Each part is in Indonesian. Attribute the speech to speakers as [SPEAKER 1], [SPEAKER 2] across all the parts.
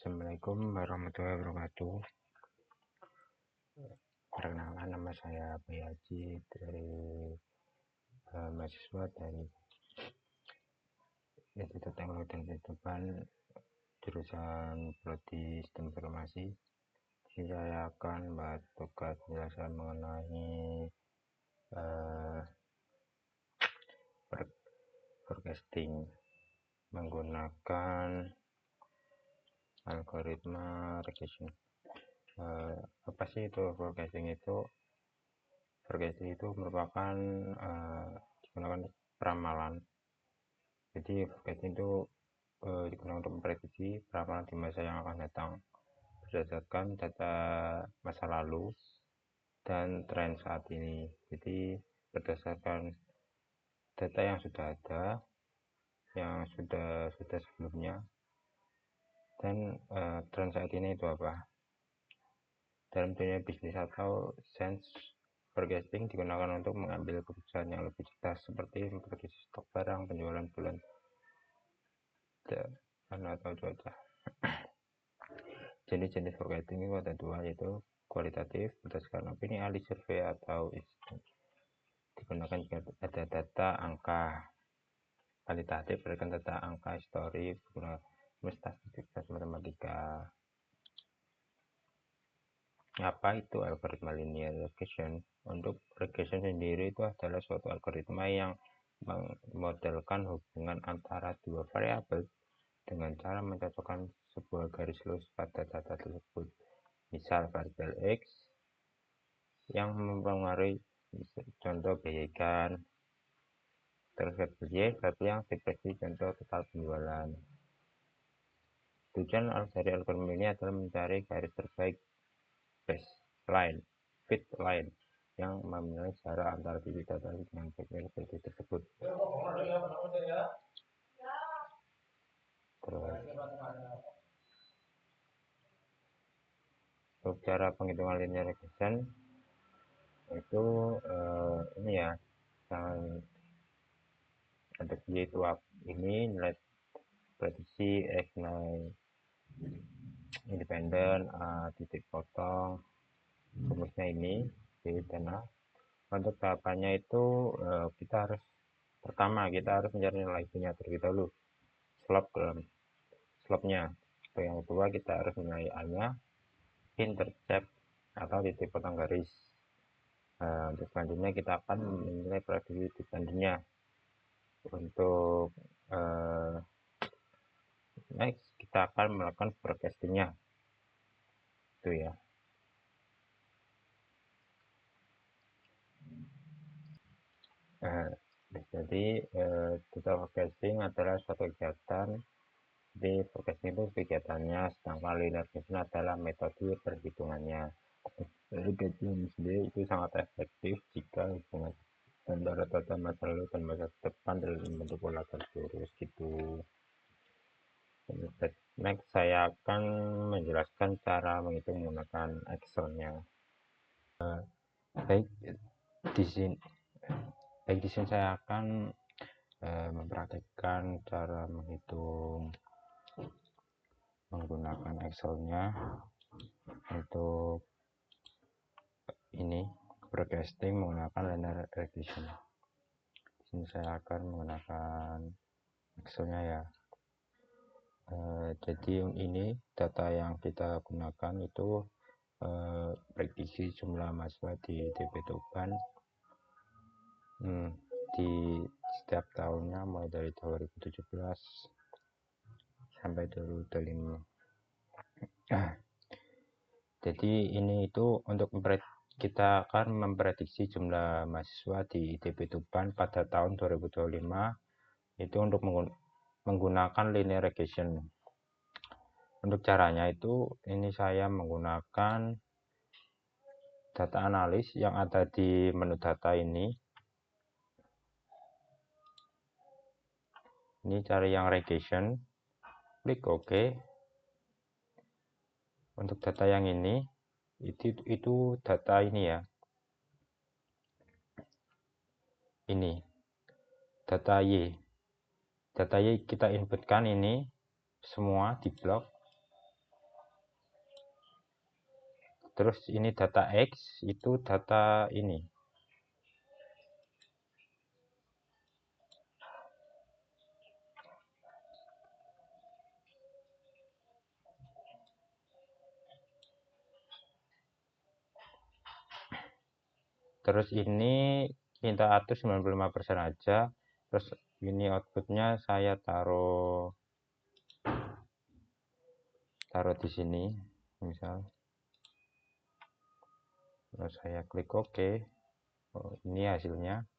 [SPEAKER 1] Assalamualaikum warahmatullahi wabarakatuh. Perkenalkan, nama saya Bayi Haji dari mahasiswa dari Institut Teknologi dan Kehidupan jurusan Prodi Sistem Informasi. Saya akan membahas tugas penjelasan mengenai forecasting menggunakan algoritma regression. Apa sih itu forecasting itu? Forecasting itu merupakan digunakan peramalan. Jadi forecasting itu digunakan untuk memprediksi peramalan di masa yang akan datang berdasarkan data masa lalu dan tren saat ini. Jadi berdasarkan data yang sudah ada, yang sudah sebelumnya, dan tren saat ini itu apa? Dalam dunia bisnis atau sense, forecasting digunakan untuk mengambil keputusan yang lebih cerdas seperti memprediksi stok barang, penjualan bulan atau cuaca. Jenis-jenis forecasting itu ada dua, yaitu kualitatif berdasarkan opini ahli, survei, atau digunakan jika ada data angka. Kualitatif berdasarkan data angka historik, statistik dan matematika. Apa itu algoritma linear regression? Untuk regression sendiri itu adalah suatu algoritma yang memodelkan hubungan antara dua variabel dengan cara mencocokkan sebuah garis lurus pada data tersebut. Misal variabel X yang mempengaruhi contoh biaya ikan, terus variabel Y yang diprediksi contoh total penjualan. Tujuan dari algoritma ini adalah mencari garis terbaik fit line yang menilai jarak antara titik data dengan prediksi tersebut. Untuk cara penghitungan linear regression itu ini ya, untuk Y itu ini nilai prediksi, X nilai independen, titik potong, rumusnya ini di sana. Untuk tahapannya itu kita harus mencari nilai Y-nya terlebih dahulu, slope-nya. Yang kedua kita harus menilai A-nya, intercept atau titik potong garis. Untuk selanjutnya kita akan menilai prediksi selanjutnya. Untuk next kita akan melakukan forecastingnya, itu ya. Jadi data forecasting adalah suatu kegiatan. Jadi forecasting itu kegiatannya, sedangkan linear regression adalah metode perhitungannya. Regression sendiri itu sangat efektif jika hubungan antara data masa lalu dan masa depan dalam bentuk pola garis lurus gitu. Next saya akan menjelaskan cara menghitung menggunakan Excel-nya. Baik di sini saya akan mempraktikkan cara menghitung menggunakan Excel-nya untuk ini forecasting menggunakan linear regression. Di sini saya akan menggunakan Excel-nya ya. Jadi ini data yang kita gunakan itu prediksi jumlah mahasiswa di ITB Tuban di setiap tahunnya, mulai dari 2017 sampai 2025. Jadi ini itu untuk kita akan memprediksi jumlah mahasiswa di ITB Tuban pada tahun 2025 itu untuk menggunakan linear regression. Untuk caranya itu ini saya menggunakan data analis yang ada di menu data ini. Ini cari yang regression, klik OK. Untuk data yang ini itu data ini ya. Ini data Y. Data Y kita inputkan ini semua di blok. Terus ini data X, itu data ini. Terus ini kita atur 95% aja. Terus ini outputnya saya taruh di sini, misal. Terus saya klik OK. Oh, ini hasilnya.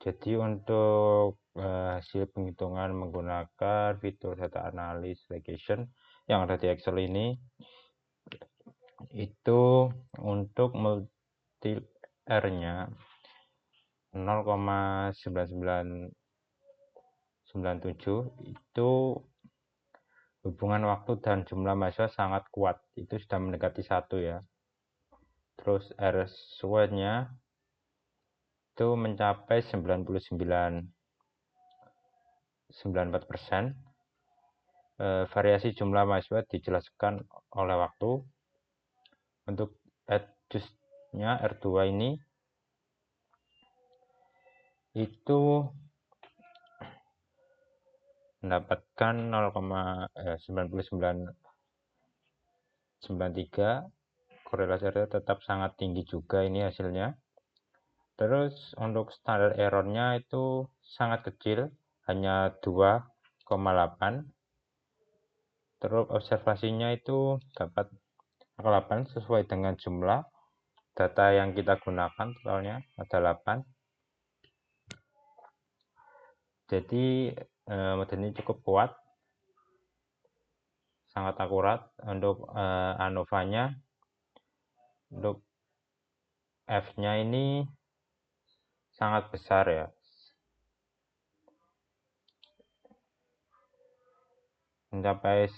[SPEAKER 1] Jadi untuk hasil penghitungan menggunakan fitur data analysis regression yang ada di Excel ini, itu untuk multi R-nya 0,9997 itu hubungan waktu dan jumlah mahasiswa sangat kuat, itu sudah mendekati 1 ya. Terus R square-nya itu mencapai 99,94%. Variasi jumlah mahasiswa dijelaskan oleh waktu. Untuk adjust-nya R2 ini itu mendapatkan 0,9993. Korelasi tetap sangat tinggi juga ini hasilnya. Terus untuk standar errornya itu sangat kecil, hanya 2,8. Terus observasinya itu dapat 8 sesuai dengan jumlah data yang kita gunakan, totalnya ada 8. Jadi model ini cukup kuat, sangat akurat. Untuk ANOVA-nya, untuk F-nya ini sangat besar ya, mencapai 10.600.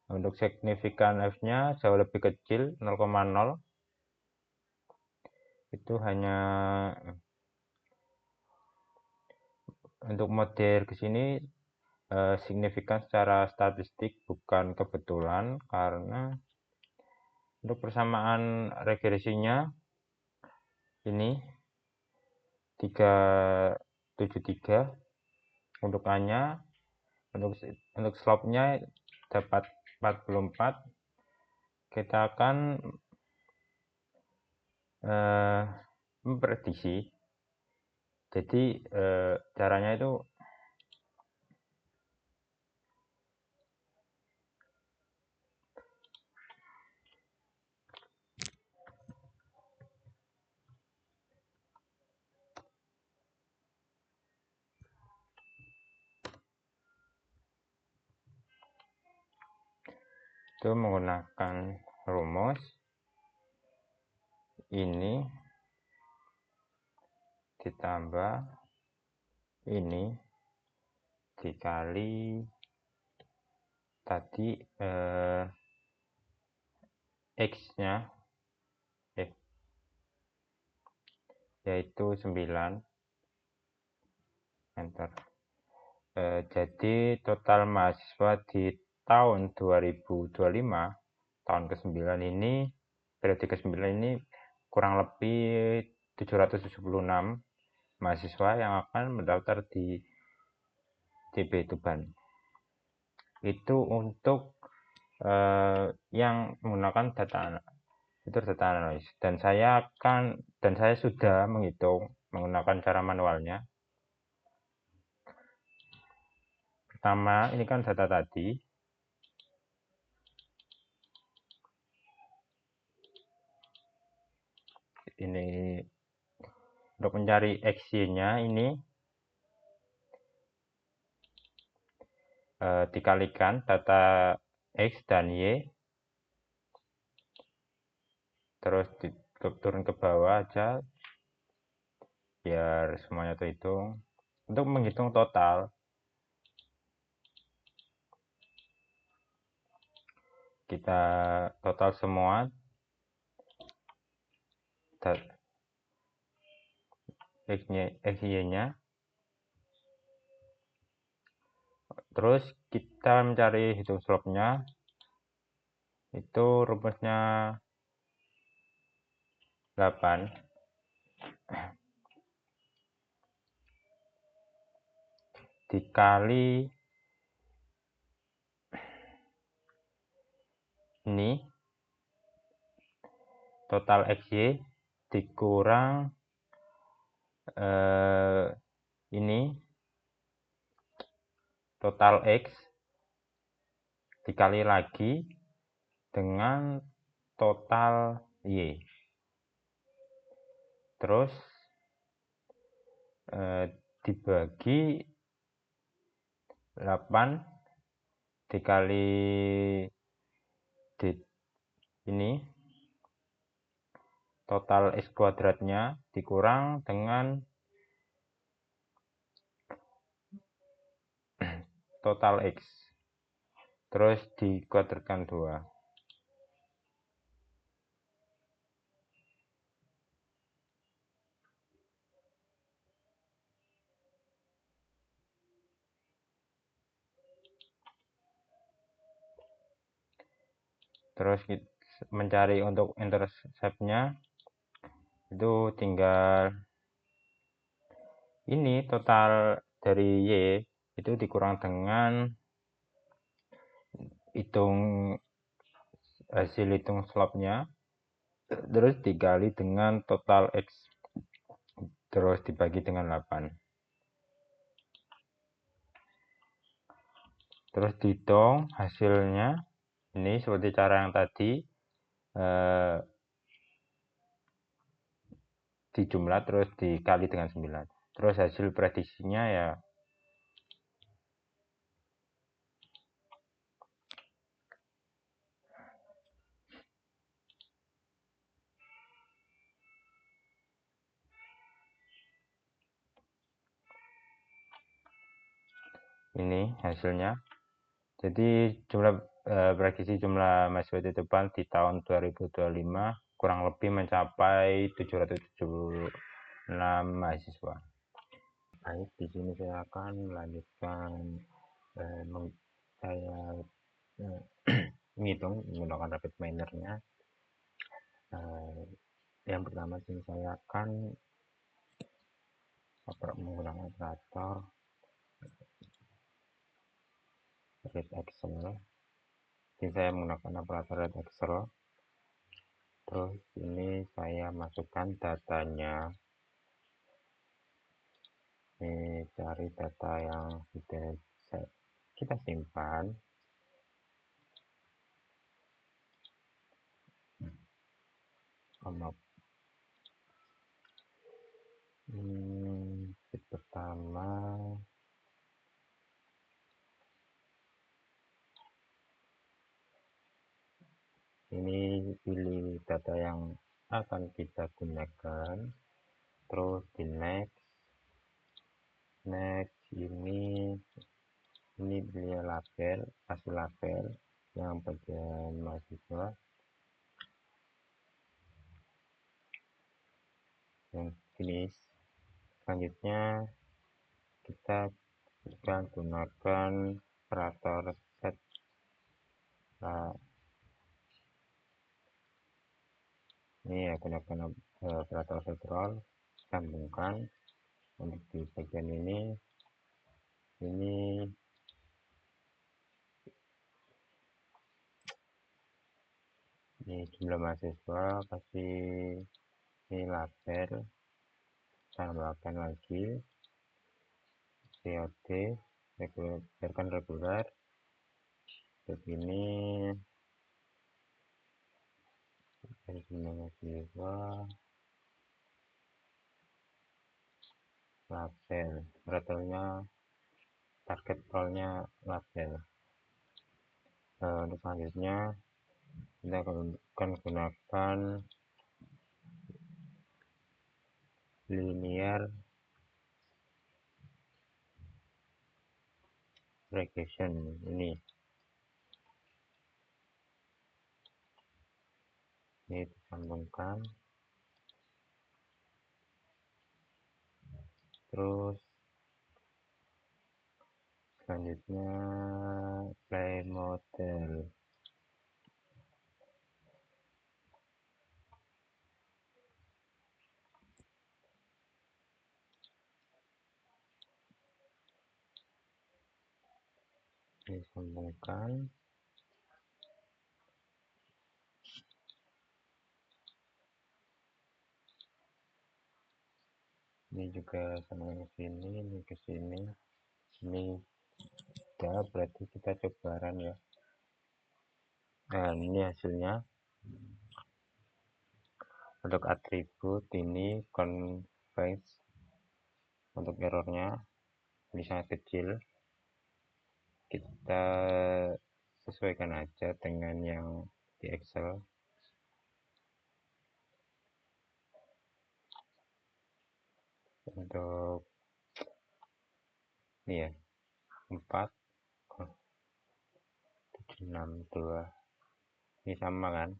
[SPEAKER 1] Untuk signifikan F-nya jauh lebih kecil, 0,0. Itu hanya untuk model ke sini signifikan secara statistik, bukan kebetulan, karena untuk persamaan regresinya ini 373 untuk A-nya. Untuk slope-nya dapat 44. Kita akan memprediksi. Jadi caranya itu menggunakan rumus ini ditambah ini dikali tadi X-nya yaitu 9. Enter. Jadi total mahasiswa di tahun 2025, tahun ke-9 ini, periode ke-9 ini kurang lebih 776 mahasiswa yang akan mendaftar di TB Tuban. Itu untuk yang menggunakan fitur data analysis, dan saya sudah menghitung menggunakan cara manualnya. Pertama, ini kan data tadi. Ini untuk mencari X-nya ini dikalikan data X dan Y, terus turun ke bawah aja biar semuanya terhitung. Untuk menghitung total, kita total semua XY-nya. Terus kita mencari hitung slope-nya. Itu rumusnya 8 dikali ini total XY dikurang ini total X dikali lagi dengan total Y. Terus dibagi 8 dikali ini total X kuadratnya dikurang dengan total X. Terus dikuadratkan 2. Terus mencari untuk intercept-nya itu tinggal ini total dari Y itu dikurang dengan hasil hitung slope-nya, terus dikali dengan total X, terus dibagi dengan 8. Terus dihitung hasilnya ini seperti cara yang tadi, dijumlah terus dikali dengan 9. Terus hasil prediksinya ya ini hasilnya. Jadi prediksi jumlah mahasiswa titipan di tahun 2025 kurang lebih mencapai 776 mahasiswa. Baik, di sini saya akan melanjutkan saya menghitung menggunakan rapid miner-nya. Yang pertama sini saya akan menggunakan operator read Excel. Jadi saya menggunakan operator read Excel. Terus ini saya masukkan datanya. Ini cari data yang sudah kita simpan. Pertama ini pilih data yang akan kita gunakan, terus di next ini beli label, hasil label yang bagian mahasiswa yang finish. Selanjutnya kita akan gunakan operator set. Ini ya, gunakan operator set roll, sambungkan untuk di bagian ini jumlah mahasiswa, kasih ini label, tambahkan lagi COD reguler. Begini dari jumlah mahasiswa, label labelnya target rollnya label. Untuk selanjutnya kita akan gunakan linear regression. Ini disambungkan. Terus selanjutnya play model. Disambungkan. Ini juga sama ke sini, ini ke sini. Ini udah, berarti kita coba run ya. Nah, ini hasilnya. Untuk atribut ini convex, untuk errornya ini sangat kecil, kita sesuaikan aja dengan yang di Excel. Untuk ini ya 4,762 ini sama kan,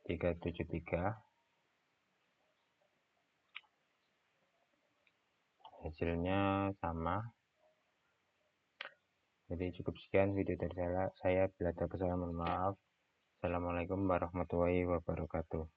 [SPEAKER 1] 373. Hasilnya sama. Jadi cukup sekian video dari saya. Bila ada kesalahan, mohon maaf. Assalamualaikum warahmatullahi wabarakatuh.